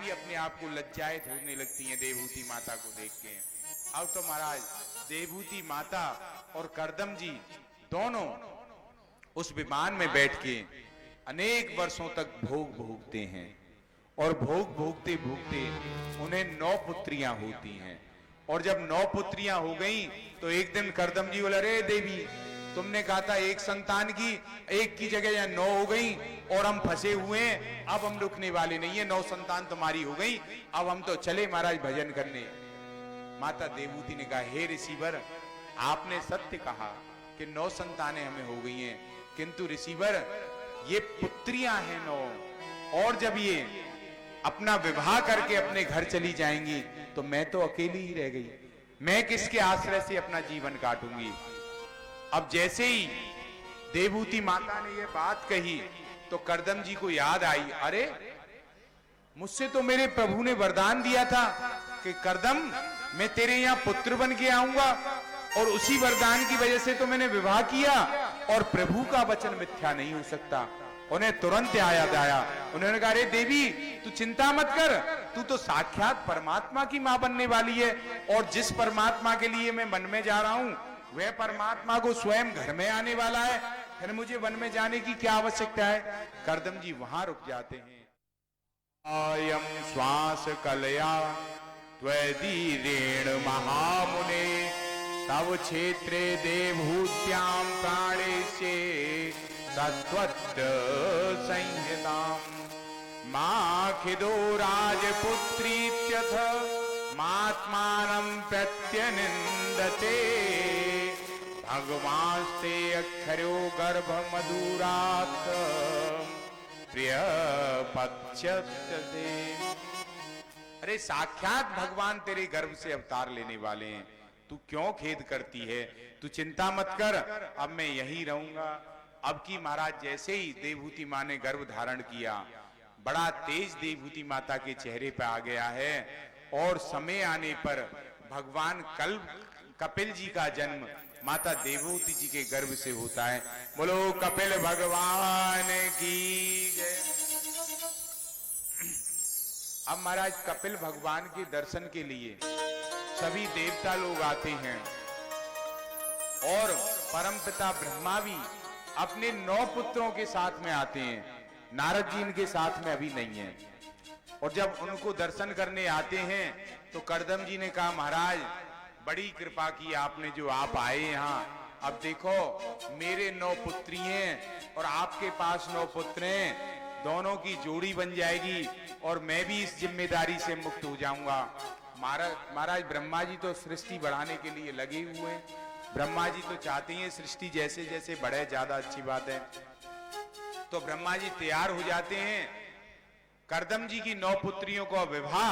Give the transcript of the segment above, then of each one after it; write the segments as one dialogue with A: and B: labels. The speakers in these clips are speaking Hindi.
A: भी अपने आप को लज्जायत होने लगती हैं देवहूति माता को देख के। अब तो महाराज देवहूति माता और करदम जी दोनों उस विमान में बैठ के अनेक वर्षों तक भोग भोगते हैं, और भोग भोगते भोगते उन्हें 9 पुत्रियां होती हैं। और जब 9 पुत्रियां हो गईं तो एक दिन करदम जी बोला, अरे देवी, तुमने कहा था एक संतान की, एक की जगह या 9 हो गई और हम फंसे हुए हैं, अब हम रुकने वाले नहीं है, 9 संतान तुम्हारी हो गई, अब हम तो चले महाराज भजन करने। माता देवहूति ने कहा, हे ऋषिवर, आपने सत्य कहा कि 9 संतानें हमें हो गई हैं, किंतु ऋषिवर ये पुत्रियां हैं 9, और जब ये अपना विवाह करके अपने घर चली जाएंगी तो मैं तो अकेली ही रह गई, मैं किसके आश्रय से अपना जीवन काटूंगी। अब जैसे ही देवहूति माता ने ये बात कही तो करदम जी को याद आई, अरे मुझसे तो मेरे प्रभु ने वरदान दिया था कि करदम मैं तेरे यहाँ पुत्र बन के आऊंगा, और उसी वरदान की वजह से तो मैंने विवाह किया, और प्रभु का वचन मिथ्या नहीं हो सकता। उन्हें तुरंत याद आया, उन्होंने कहा, अरे देवी तू चिंता मत कर, तू तो साक्षात परमात्मा की मां बनने वाली है, और जिस परमात्मा के लिए मैं वन में जा रहा हूं वह परमात्मा को स्वयं घर में आने वाला है, फिर मुझे वन में जाने की क्या आवश्यकता है। करदम जी वहां रुक जाते हैं। अयम श्वास कलया त्वदीरेण महामुने तव क्षेत्रे देवहूत्यां प्राणेशे तत्त्वत् संहिताम् माखिदो राजपुत्रीत्यथ मात्मानं प्रत्यनिन्दते भगवांस्ते अक्षरो गर्भ मधुरात् प्रिय पच्यते। अरे साक्षात भगवान तेरे गर्भ से अवतार लेने वाले हैं, तू क्यों खेद करती है, तू चिंता मत कर, अब मैं यहीं रहूंगा। अब की महाराज जैसे ही देवहूति मां ने गर्भ धारण किया, बड़ा तेज देवहूति माता के चेहरे पर आ गया है, और समय आने पर भगवान कपिल जी का जन्म माता देवहूति जी के गर्भ से होता है। बोलो कपिल भगवान की जय। अब महाराज कपिल भगवान के दर्शन के लिए सभी देवता लोग आते हैं, और परमपिता ब्रह्मा भी अपने 9 पुत्रों के साथ में आते हैं। नारद जी इनके साथ में अभी नहीं है, और जब उनको दर्शन करने आते हैं तो करदम जी ने कहा, महाराज बड़ी कृपा की आपने जो आप आए यहाँ। अब देखो मेरे 9 पुत्री हैं और आपके पास 9 पुत्र हैं, दोनों की जोड़ी बन जाएगी और मैं भी इस जिम्मेदारी से मुक्त हो जाऊंगा। महाराज ब्रह्मा जी तो सृष्टि बढ़ाने के लिए लगे हुए हैं, ब्रह्मा जी तो चाहते हैं सृष्टि जैसे जैसे बढ़े ज्यादा अच्छी बात है। तो ब्रह्मा जी तैयार हो जाते हैं, करदम जी की 9 पुत्रियों का विवाह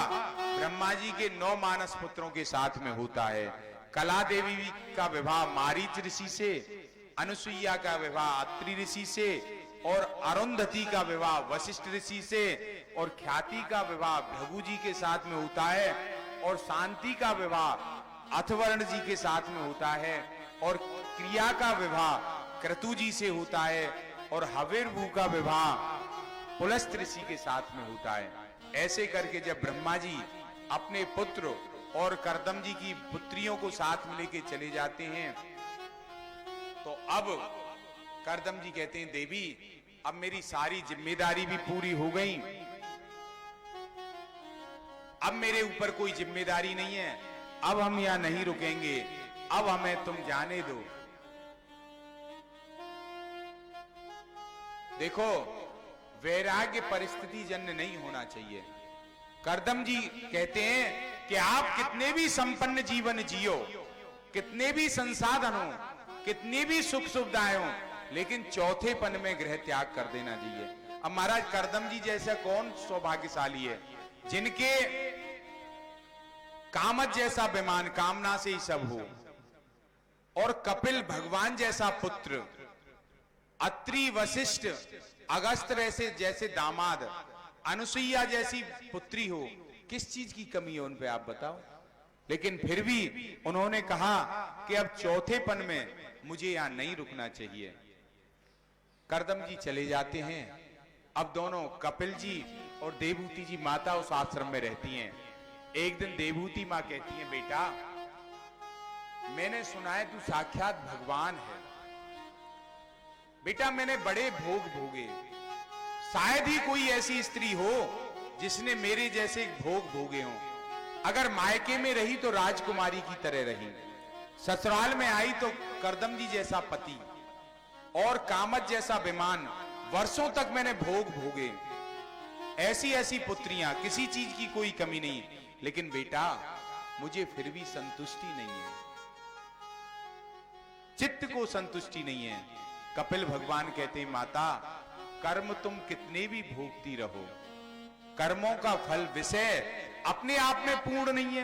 A: ब्रह्मा जी के 9 मानस पुत्रों के साथ में होता है। कला देवी का विवाह मारीच ऋषि से, अनुसुईया का विवाह अत्रि ऋषि से, और अरुंधति का विवाह वशिष्ठ ऋषि से, और ख्याति का विवाह भृगु जी के साथ में होता है, और शांति का विवाह अथवर्ण जी के साथ में होता है, और क्रिया का विवाह क्रतु जी से होता है, और हविर्भू का विवाह पुलस्त ऋषि के साथ में होता है। ऐसे करके जब ब्रह्मा जी अपने पुत्र और करदम जी की पुत्रियों को साथ में लेके चले जाते हैं, तो अब करदम जी कहते हैं, देवी अब मेरी सारी जिम्मेदारी भी पूरी हो गई, अब मेरे ऊपर कोई जिम्मेदारी नहीं है, अब हम यहां नहीं रुकेंगे, अब हमें तुम जाने दो। देखो वैराग्य परिस्थिति जन्य नहीं होना चाहिए। करदम जी कहते हैं कि आप कितने भी संपन्न जीवन जियो, कितने भी संसाधन हो, कितनी भी सुख सुविधाएं हो, लेकिन चौथेपन में गृह त्याग कर देना चाहिए। अब महाराज करदम जी जैसा कौन सौभाग्यशाली है जिनके कामत जैसा विमान, कामना से ही सब हो, और कपिल भगवान जैसा पुत्र, अत्रि वशिष्ठ अगस्त जैसे दामाद, अनुसुईया जैसी पुत्री हो, किस चीज की कमी है उन पे आप बताओ। लेकिन फिर भी उन्होंने कहा कि अब चौथेपन में मुझे यहां नहीं रुकना चाहिए। करदम जी चले जाते हैं। अब दोनों कपिल जी और देवहूति जी माता उस आश्रम में रहती हैं। एक दिन देवहूति माँ कहती हैं, बेटा मैंने सुना है तू साक्षात भगवान है। बेटा मैंने बड़े भोग भोगे, शायद ही कोई ऐसी स्त्री हो जिसने मेरे जैसे भोग भोगे हों। अगर मायके में रही तो राजकुमारी की तरह रही, ससुराल में आई तो करदम जी जैसा पति और कामत जैसा विमान, वर्षों तक मैंने भोग भोगे, ऐसी ऐसी पुत्रियां, किसी चीज की कोई कमी नहीं। लेकिन बेटा मुझे फिर भी संतुष्टि नहीं है, चित्त को संतुष्टि नहीं है। कपिल भगवान कहते हैं, माता कर्म तुम कितने भी भोगती रहो, कर्मों का फल विषय अपने आप में पूर्ण नहीं है,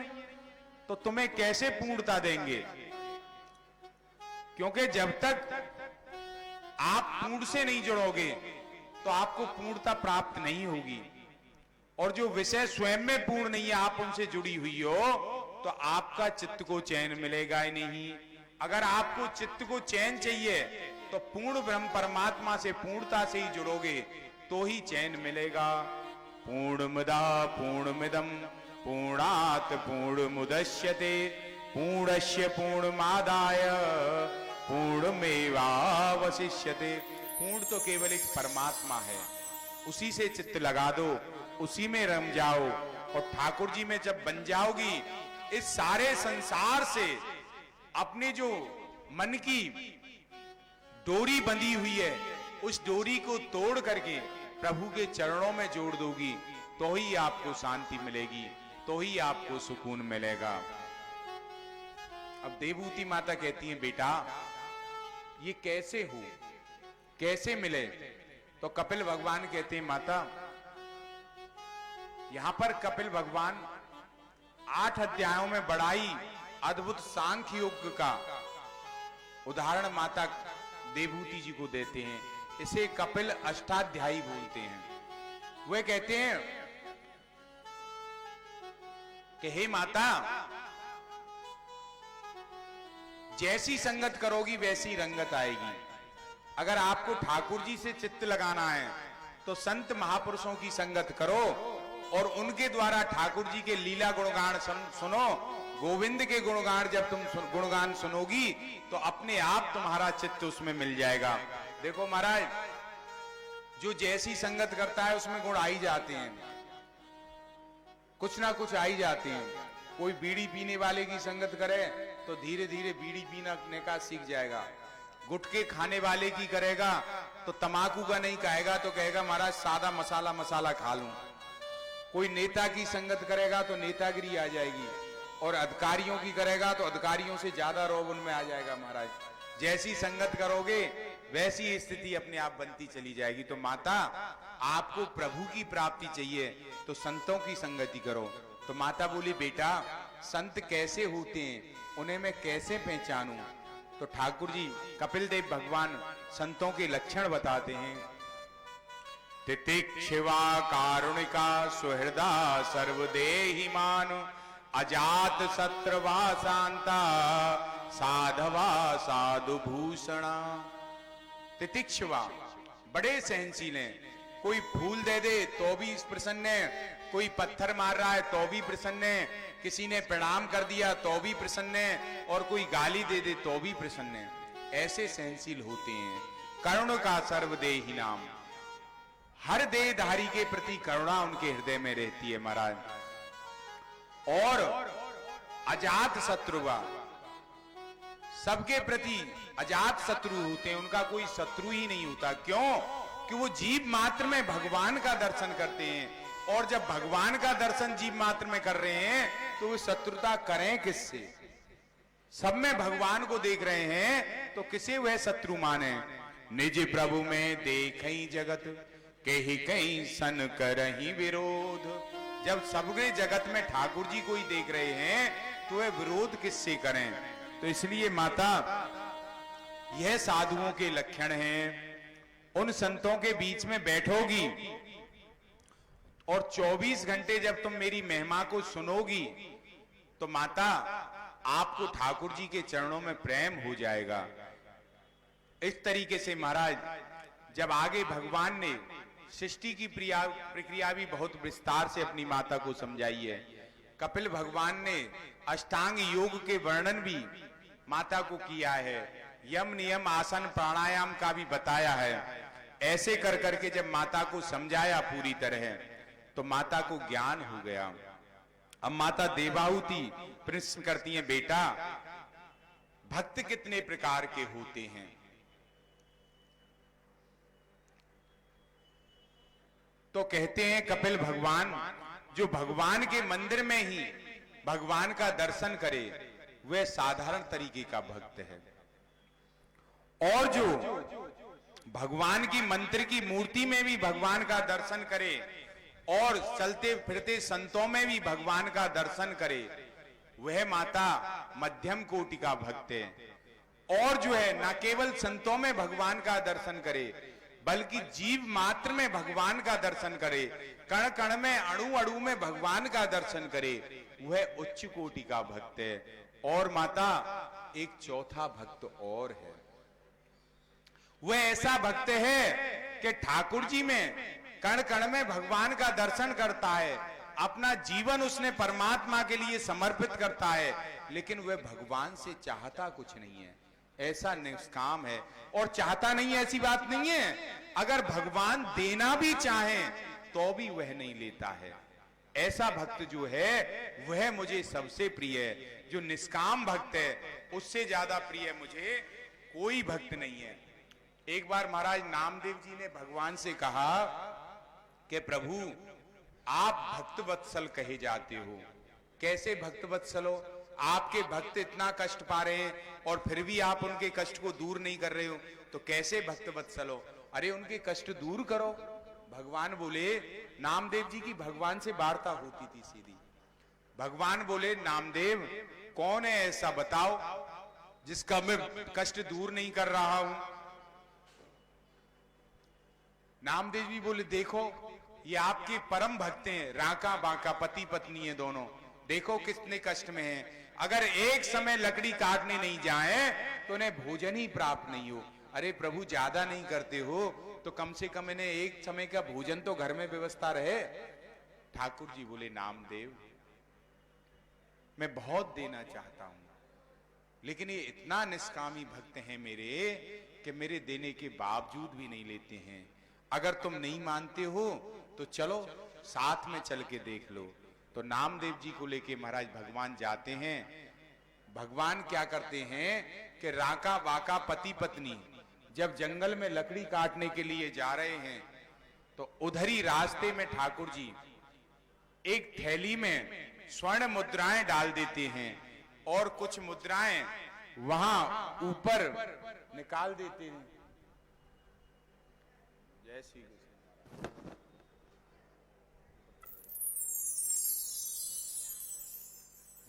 A: तो तुम्हें कैसे पूर्णता देंगे? क्योंकि जब तक आप पूर्ण से नहीं जुड़ोगे तो आपको पूर्णता प्राप्त नहीं होगी। और जो विषय स्वयं में पूर्ण नहीं है, आप उनसे जुड़ी हुई हो, तो आपका चित्त को चैन मिलेगा ही नहीं। अगर आपको चित्त को चैन चाहिए तो पूर्ण ब्रह्म परमात्मा से पूर्णता से ही जुड़ोगे तो ही चैन मिलेगा। पूर्णमदा पूर्णमिदं पूर्णात् पूर्णमुदच्यते पूर्णस्य पूर्णमादाय पूर्णमेवावशिष्यते। पूर्ण तो केवल एक परमात्मा है, उसी से चित्त लगा दो, उसी में रम जाओ। और ठाकुर जी में जब बन जाओगी, इस सारे संसार से अपने जो मन की डोरी बंधी हुई है, उस डोरी को तोड़ करके प्रभु के चरणों में जोड़ दोगी, तो ही आपको शांति मिलेगी, तो ही आपको सुकून मिलेगा। अब देवहूति माता कहती है, बेटा ये कैसे हो, कैसे मिले? तो कपिल भगवान कहते हैं, माता यहां पर कपिल भगवान 8 अध्यायों में बड़ाई अद्भुत सांख्य योग का उदाहरण माता देवहूति जी को देते हैं। इसे कपिल अष्टाध्यायी बोलते हैं। वे कहते हैं कि हे माता, जैसी संगत करोगी वैसी रंगत आएगी। अगर आपको ठाकुर जी से चित्त लगाना है तो संत महापुरुषों की संगत करो और उनके द्वारा ठाकुर जी के लीला गुणगान सुनो। गोविंद के गुणगान जब तुम गुणगान सुनोगी तो अपने आप तुम्हारा चित्त उसमें मिल जाएगा। देखो महाराज, जो जैसी संगत करता है उसमें गुण आ ही जाते हैं, कुछ ना कुछ आ ही जाते हैं। कोई बीड़ी पीने वाले की संगत करे तो धीरे धीरे बीड़ी पीने का सीख जाएगा। गुटखे खाने वाले की करेगा तो तमाकू का नहीं खाएगा, तो कहेगा महाराज सादा मसाला मसाला खा लूं। कोई नेता की संगत करेगा तो नेतागिरी आ जाएगी, और अधिकारियों की करेगा तो अधिकारियों से ज्यादा रोब उनमें आ जाएगा। महाराज जैसी संगत करोगे वैसी स्थिति अपने आप बनती चली जाएगी। तो माता, आपको प्रभु की प्राप्ति चाहिए तो संतों की संगति करो। तो माता बोली, बेटा संत कैसे होते हैं, उन्हें मैं कैसे पहचानूं? तो ठाकुर जी कपिल देव भगवान संतों के लक्षण बताते हैं। तितिक्षवा कारुणिका सुहृदा सर्वदेहिमान अजात सत्रवा शांता साधवा साधु भूषणा। तितिक्षवा बड़े सहनशील हैं, कोई फूल दे दे तो भी प्रसन्न है, कोई पत्थर मार रहा है तो भी प्रसन्न है, किसी ने प्रणाम कर दिया तो भी प्रसन्न है, और कोई गाली दे दे तो भी प्रसन्न है। ऐसे सहनशील होते हैं। करुण का सर्वदेही नाम, हर देहधारी के प्रति करुणा उनके हृदय में रहती है महाराज। और अजात शत्रुवा, सबके प्रति अजात शत्रु होते हैं, उनका कोई शत्रु ही नहीं होता। क्यों? कि वो जीव मात्र में भगवान का दर्शन करते हैं, और जब भगवान का दर्शन जीव मात्र में कर रहे हैं तो वो शत्रुता करें किससे? सब में भगवान को देख रहे हैं तो किसे वह शत्रु माने? निज प्रभु में देखई जगत कही कहीं सन करही विरोध। जब सबके जगत में ठाकुर जी को ही देख रहे हैं तो वह विरोध किससे करें? तो इसलिए माता, यह साधुओं के लक्षण हैं। उन संतों के बीच में बैठोगी और 24 घंटे जब तुम मेरी महिमा को सुनोगी तो माता, आपको ठाकुर जी के चरणों में प्रेम हो जाएगा। इस तरीके से महाराज, जब आगे भगवान ने सृष्टि की प्रक्रिया भी बहुत विस्तार से अपनी माता को समझाई है। कपिल भगवान ने अष्टांग योग के वर्णन भी माता को किया है, यम नियम आसन प्राणायाम का भी बताया है। ऐसे कर करके जब माता को समझाया पूरी तरह, तो माता को ज्ञान हो गया। अब माता देवाहुति प्रश्न करती हैं, बेटा भक्त कितने प्रकार के होते हैं? तो कहते हैं कपिल भगवान, जो भगवान के मंदिर में ही भगवान का दर्शन करे वह साधारण तरीके का भक्त है, और जो भगवान की मंत्र की मूर्ति में भी भगवान का दर्शन करे और चलते फिरते संतों में भी भगवान का दर्शन करे, वह माता मध्यम कोटि का भक्त है। और जो है न केवल संतों में भगवान का दर्शन करे, बल्कि जीव मात्र में भगवान का दर्शन करे, कण कण में अणु अणु में भगवान का दर्शन करे, वह उच्च कोटि का भक्त है। और माता एक चौथा भक्त और है, वह ऐसा भक्त है कि ठाकुर जी में कण कण में भगवान का दर्शन करता है, अपना जीवन उसने परमात्मा के लिए समर्पित करता है, लेकिन वह भगवान से चाहता कुछ नहीं है, ऐसा निष्काम है। और चाहता नहीं है ऐसी बात नहीं है, अगर भगवान देना भी चाहे तो भी वह नहीं लेता है। ऐसा भक्त जो है वह मुझे सबसे प्रिय है। जो निष्काम भक्त है उससे ज्यादा प्रिय मुझे कोई भक्त नहीं है। एक बार महाराज नामदेव जी ने भगवान से कहा कि प्रभु आप भक्त वत्सल कहे जाते हो, कैसे भक्त वत्सल हो? आपके भक्त इतना कष्ट पा रहे हैं और फिर भी आप उनके कष्ट को दूर नहीं कर रहे हो, तो कैसे भक्त वत्सल हो? अरे उनके कष्ट दूर करो। भगवान बोले, नामदेव जी की भगवान से वार्ता होती थी सीधी। भगवान बोले, नामदेव कौन है ऐसा बताओ जिसका मैं कष्ट दूर नहीं कर रहा हूं? नामदेव जी बोले, देखो ये आपके परम भक्त हैं, राका बाका पति पत्नी है दोनों, देखो कितने कष्ट में हैं। अगर एक समय लकड़ी काटने नहीं जाए तो उन्हें भोजन ही प्राप्त नहीं हो। अरे प्रभु ज्यादा नहीं करते हो तो कम से कम इन्हें एक समय का भोजन तो घर में व्यवस्था रहे। ठाकुर जी बोले, नामदेव मैं बहुत देना चाहता हूं, लेकिन ये इतना निष्कामी भक्त हैं मेरे कि मेरे देने के बावजूद भी नहीं लेते हैं। अगर तुम नहीं मानते हो तो चलो साथ में चल के देख लो। तो नामदेव जी को लेके महाराज भगवान जाते हैं। भगवान क्या करते हैं कि राका बाका पति पत्नी जब जंगल में लकड़ी काटने के लिए जा रहे हैं, तो उधर ही रास्ते में ठाकुर जी एक थैली में स्वर्ण मुद्राएं डाल देते हैं और कुछ मुद्राएं वहां ऊपर निकाल देते हैं। जय श्री कृष्ण।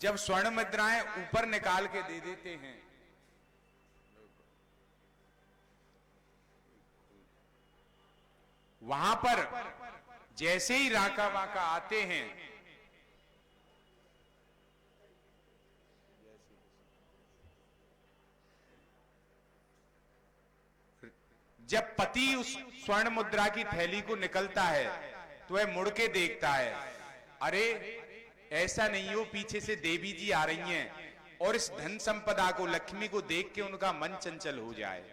A: जब स्वर्ण मुद्राएं ऊपर निकाल के दे देते हैं, वहां पर जैसे ही राका बाका आते हैं, जब पति उस स्वर्ण मुद्रा की थैली को निकलता है तो वह मुड़ के देखता है, अरे ऐसा नहीं हो पीछे से देवी जी आ रही हैं और इस धन संपदा को, लक्ष्मी को देख के उनका मन चंचल हो जाए।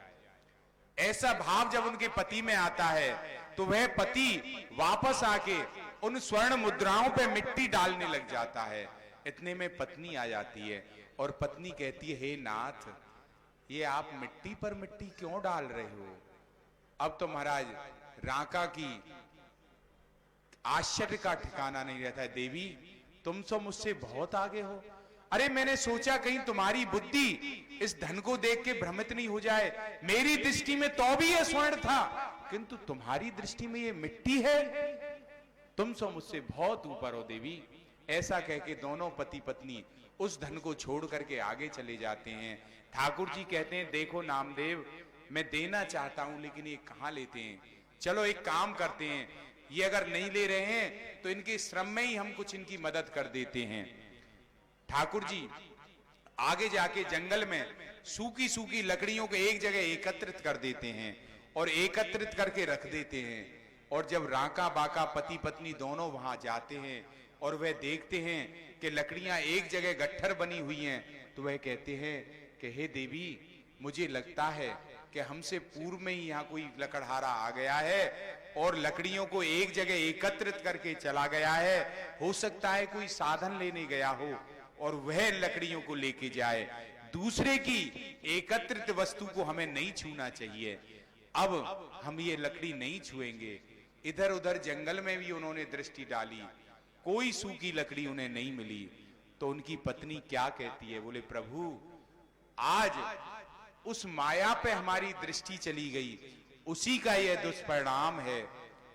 A: ऐसा भाव जब उनके पति में आता है तो वह पति वापस आके उन स्वर्ण मुद्राओं पे मिट्टी डालने लग जाता है। इतने में पत्नी आ जाती है और पत्नी कहती है, हे नाथ, ये आप मिट्टी पर मिट्टी क्यों डाल रहे हो? अब तो महाराज राका की आश्चर्य का ठिकाना नहीं रहता है। देवी तुम तो मुझसे बहुत आगे हो। अरे मैंने सोचा कहीं तुम्हारी बुद्धि इस धन को देख के भ्रमित नहीं हो जाए। मेरी दृष्टि में तो भी ये स्वर्ण था, किंतु तुम्हारी दृष्टि में ये मिट्टी है। तुम तो मुझसे बहुत ऊपर हो देवी। ऐसा कह के दोनों पति पत्नी उस धन को छोड़ करके आगे चले जाते हैं। ठाकुर जी कहते हैं, देखो नामदेव, मैं देना चाहता हूं लेकिन ये कहां लेते हैं। चलो एक काम करते हैं, ये अगर नहीं ले रहे हैं तो इनके श्रम में ही हम कुछ इनकी मदद कर देते हैं। ठाकुर जी आगे जाके जंगल में सूखी सूखी लकड़ियों को एक जगह एकत्रित कर देते हैं और एकत्रित करके रख देते हैं। और जब राका बाका पति पत्नी दोनों वहां जाते हैं और वह देखते हैं कि लकड़ियां एक जगह गट्ठर बनी हुई हैं, तो वह कहते हैं कि हे देवी, मुझे लगता है कि हमसे पूर्व में ही यहाँ कोई लकड़हारा आ गया है और लकड़ियों को एक जगह एकत्रित करके चला गया है। हो सकता है कोई साधन लेने गया हो और वह लकड़ियों को लेके जाए। दूसरे की एकत्रित वस्तु को हमें नहीं छूना चाहिए। अब हम ये लकड़ी नहीं छुएंगे। इधर उधर जंगल में भी उन्होंने दृष्टि डाली, कोई सूखी लकड़ी उन्हें नहीं मिली। तो उनकी पत्नी क्या कहती है, बोले प्रभु, आज उस माया पे हमारी दृष्टि चली गई, उसी का यह दुष्परिणाम है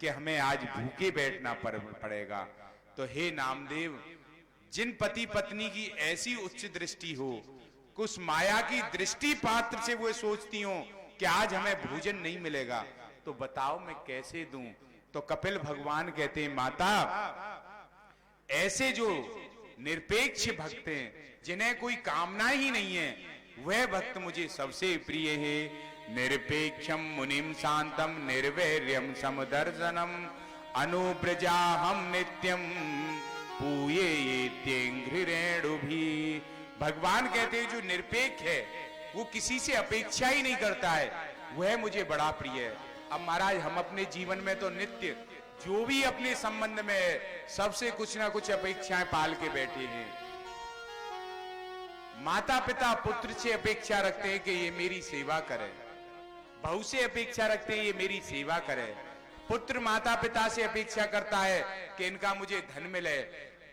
A: कि हमें आज भूखे बैठना पड़ेगा। तो हे नामदेव, जिन पति पत्नी की ऐसी उच्च दृष्टि हो, उस माया की दृष्टि पात्र से वो सोचती हो कि आज हमें भोजन नहीं मिलेगा, तो बताओ मैं कैसे दूं। तो कपिल भगवान कहते हैं, माता, ऐसे जो निरपेक्ष भक्त हैं, जिन्हें कोई कामना ही नहीं है, वह भक्त मुझे सबसे प्रिय है। निरपेक्षम मुनिम शांतम निर्वैर्यम समदर्शनम अनुप्रजाहम नित्यम पूये तेंघ्रिरेणु भी। भगवान कहते हैं जो निरपेक्ष है, वो किसी से अपेक्षा ही नहीं करता है, वह मुझे बड़ा प्रिय है। अब महाराज, हम अपने जीवन में तो नित्य जो भी अपने संबंध में है, सबसे कुछ ना कुछ अपेक्षाएं पाल के बैठे हैं। माता पिता पुत्र से अपेक्षा रखते हैं कि ये मेरी सेवा करे, बहू से अपेक्षा रखते हैं ये मेरी सेवा करे, पुत्र माता पिता से अपेक्षा करता है कि इनका मुझे धन मिले।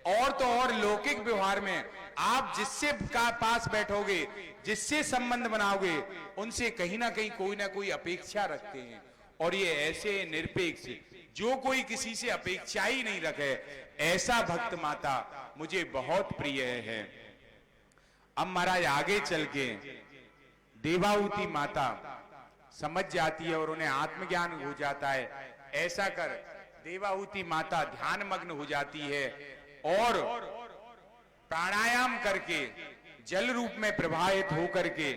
A: और तो और लौकिक व्यवहार में आप जिससे का पास बैठोगे, जिससे संबंध बनाओगे, उनसे कहीं ना कहीं कोई ना कोई अपेक्षा रखते हैं। और ये ऐसे निरपेक्ष, जो कोई किसी से अपेक्षा ही नहीं रखे, ऐसा भक्त माता मुझे बहुत प्रिय है। अब महाराज आगे चल के देवाहुति माता समझ जाती है और उन्हें आत्मज्ञान हो जाता है। ऐसा कर देवाहुति माता ध्यान मग्न हो जाती है और प्राणायाम करके जल रूप में प्रवाहित होकर के,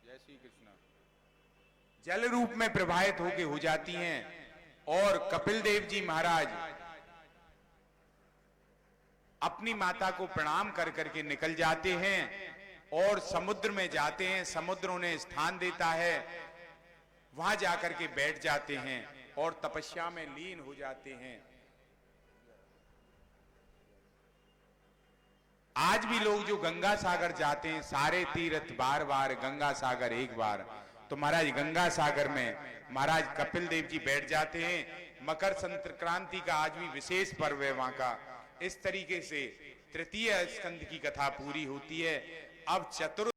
A: जय श्री कृष्ण, जल रूप में प्रवाहित होके हो जाती हैं। और कपिल देव जी महाराज अपनी माता को प्रणाम कर करके निकल जाते हैं और समुद्र में जाते हैं। समुद्र उन्हें स्थान देता है, वहां जाकर के बैठ जाते हैं और तपस्या में लीन हो जाते हैं। आज भी लोग जो गंगा सागर जाते हैं, सारे तीर्थ बार बार, गंगा सागर एक बार, तो महाराज गंगा सागर में महाराज कपिल देव जी बैठ जाते हैं। मकर संक्रांति का आज भी विशेष पर्व है वहां का। इस तरीके से तृतीय स्कंद की कथा पूरी होती है। अब चतुर्थ